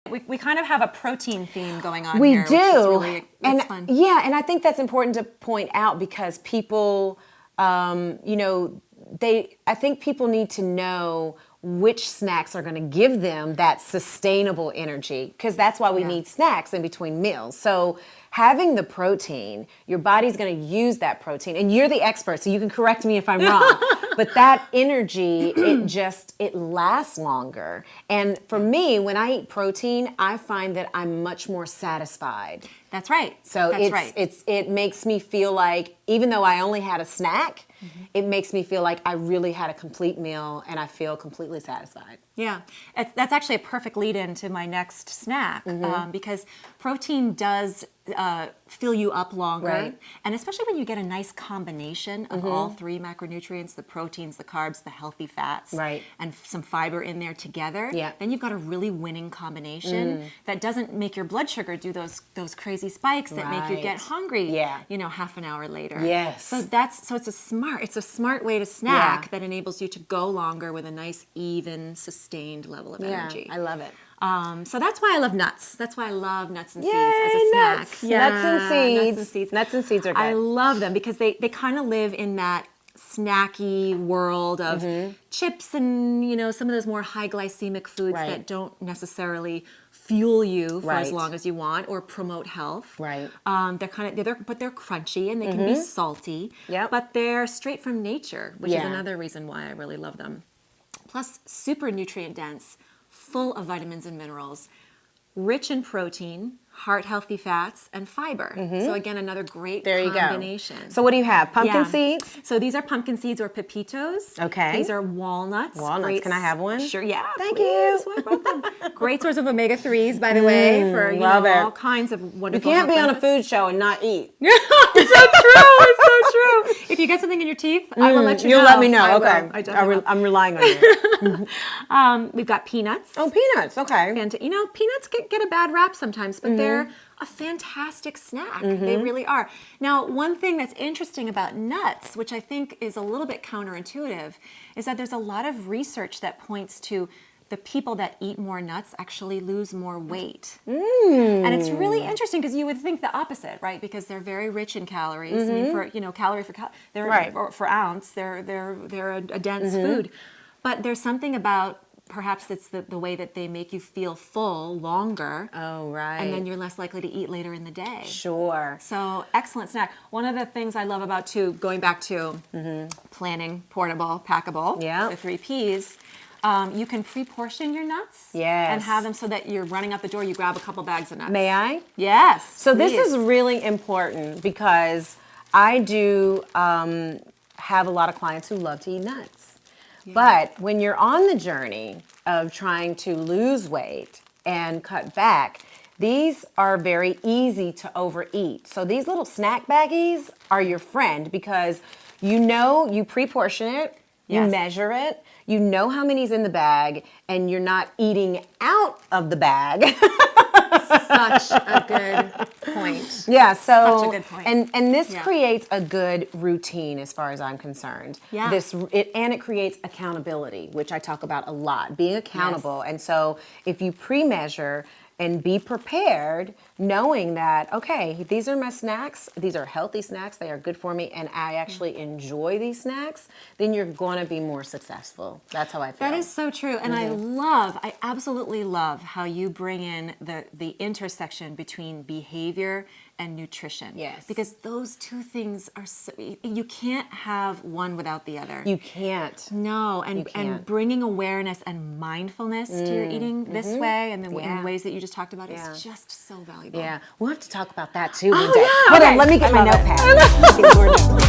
We kind of have a protein theme going on we here. do. Which is really, and fun. Yeah, and I think that's important to point out because people, I think people need to know which snacks are going to give them that sustainable energy, because that's why we need snacks in between meals. So having the protein, your body's going to use that protein, and you're the expert, so you can correct me if I'm wrong, but that energy, it lasts longer. And for me, when I eat protein, I find that I'm much more satisfied. That's right. So it makes me feel like, even though I only had a snack, it makes me feel like I really had a complete meal and I feel completely satisfied. Yeah, that's actually a perfect lead in to my next snack, because protein does fill you up longer. Right. And especially when you get a nice combination of all three macronutrients, the proteins, the carbs, the healthy fats, Right. and some fiber in there together, Yeah. then you've got a really winning combination that doesn't make your blood sugar do those crazy spikes that make you get hungry, half an hour later. Yes. So it's a smart way to snack that enables you to go longer with a nice, even, sustained level of energy. I love it. So that's why I love nuts. That's why I love nuts and seeds Yay, as a snack. nuts. Nuts and seeds. Nuts and seeds are good. I love them because they kind of live in that snacky world of chips and some of those more high glycemic foods that don't necessarily fuel you for as long as you want or promote health. Right. They're crunchy and they can be salty. Yep. But they're straight from nature, which is another reason why I really love them. Plus, super nutrient dense, full of vitamins and minerals, rich in protein, heart-healthy fats, and fiber. So again, another great combination. There you go. So what do you have? Pumpkin seeds? So these are pumpkin seeds or pepitos. Okay. These are walnuts. Walnuts. Can I have one? Sure, yeah. Thank please. you. Great source of omega-3s, by the way, for all kinds of You wonderful can't be on a health food show and not eat. It's so true. It's so true. If you get something in your teeth, I will let you know. You'll let me know. I Okay. will. I definitely will. I'm relying on you. We've got peanuts. Oh, peanuts. Okay. And peanuts get a bad rap sometimes, but they're a fantastic snack. They really are. Now, one thing that's interesting about nuts, which I think is a little bit counterintuitive, is that there's a lot of research that points to the people that eat more nuts actually lose more weight. And it's really interesting because you would think the opposite, right? Because they're very rich in calories. I mean, for for ounce, they're a dense food. But there's something about perhaps it's the way that they make you feel full longer. Oh, right. And then you're less likely to eat later in the day. Sure. So excellent snack. One of the things I love about going back to planning portable, packable, the 3 Ps, you can pre-portion your nuts and have them so that you're running out the door, you grab a couple bags of nuts. May I? Yes. So this is really important because I do have a lot of clients who love to eat nuts. But when you're on the journey of trying to lose weight and cut back, these are very easy to overeat. So these little snack baggies are your friend because you pre-portion it, you measure it, you know how many's in the bag, and you're not eating out of the bag. Such a good point. Yeah, so such a good point. And this creates a good routine as far as I'm concerned. Yeah. It creates accountability, which I talk about a lot, being accountable. And so if you pre-measure and be prepared, knowing that, okay, these are my snacks, these are healthy snacks, they are good for me, and I actually enjoy these snacks, then you're going to be more successful. That's how I feel. That is so true. And I absolutely love how you bring in the intersection between behavior and nutrition. Yes. Because those two things are you can't have one without the other. You can't. No, and bringing awareness and mindfulness to your eating this way and in ways that you just talked about is just so valuable. Yeah, we'll have to talk about that too one Oh, day. yeah. Hold on, Okay. let me get my notepad.